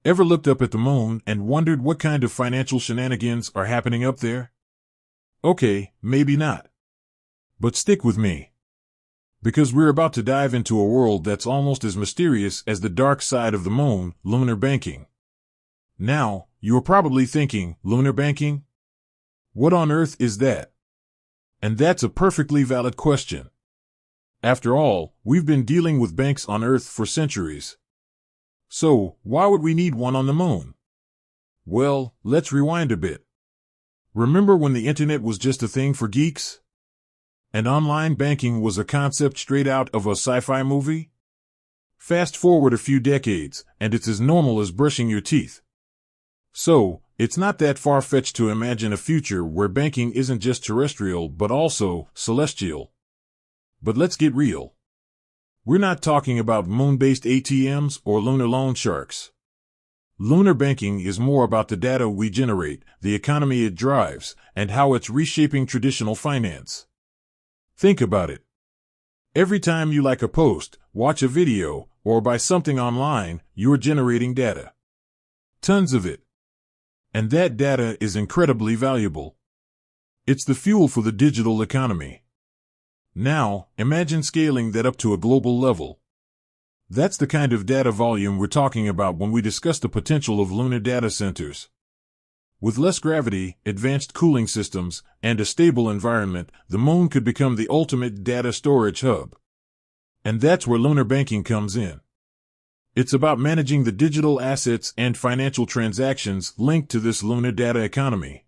Ever looked up at the moon and wondered what kind of financial shenanigans are happening up there? Okay, maybe not. But stick with me. Because we're about to dive into a world that's almost as mysterious as the dark side of the moon, lunar banking. Now, you're probably thinking, lunar banking? What on earth is that? And that's a perfectly valid question. After all, we've been dealing with banks on Earth for centuries. So, why would we need one on the moon? Well, let's rewind a bit. Remember when the internet was just a thing for geeks? And online banking was a concept straight out of a sci-fi movie? Fast forward a few decades, and it's as normal as brushing your teeth. So, it's not that far-fetched to imagine a future where banking isn't just terrestrial but also celestial. But let's get real. We're not talking about moon-based ATMs or lunar loan sharks. Lunar banking is more about the data we generate, the economy it drives, and how it's reshaping traditional finance. Think about it. Every time you like a post, watch a video, or buy something online, you're generating data. Tons of it. And that data is incredibly valuable. It's the fuel for the digital economy. Now, imagine scaling that up to a global level. That's the kind of data volume we're talking about when we discuss the potential of lunar data centers. With less gravity, advanced cooling systems, and a stable environment, the moon could become the ultimate data storage hub. And that's where lunar banking comes in. It's about managing the digital assets and financial transactions linked to this lunar data economy.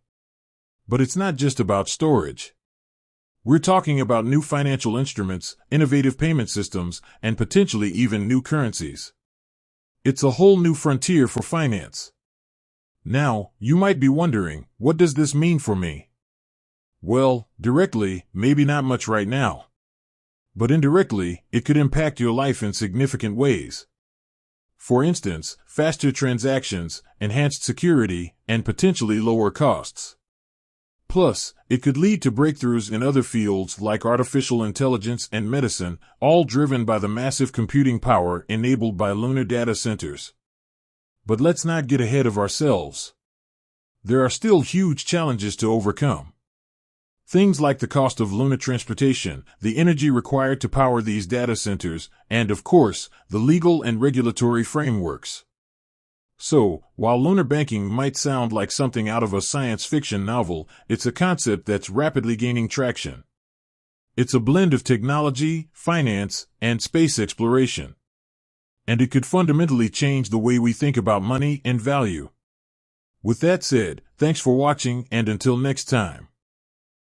But it's not just about storage. We're talking about new financial instruments, innovative payment systems, and potentially even new currencies. It's a whole new frontier for finance. Now, you might be wondering, what does this mean for me? Well, directly, maybe not much right now. But indirectly, it could impact your life in significant ways. For instance, faster transactions, enhanced security, and potentially lower costs. Plus, it could lead to breakthroughs in other fields like artificial intelligence and medicine, all driven by the massive computing power enabled by lunar data centers. But let's not get ahead of ourselves. There are still huge challenges to overcome. Things like the cost of lunar transportation, the energy required to power these data centers, and of course, the legal and regulatory frameworks. So, while lunar banking might sound like something out of a science fiction novel, it's a concept that's rapidly gaining traction. It's a blend of technology, finance, and space exploration. And it could fundamentally change the way we think about money and value. With that said, thanks for watching, and until next time.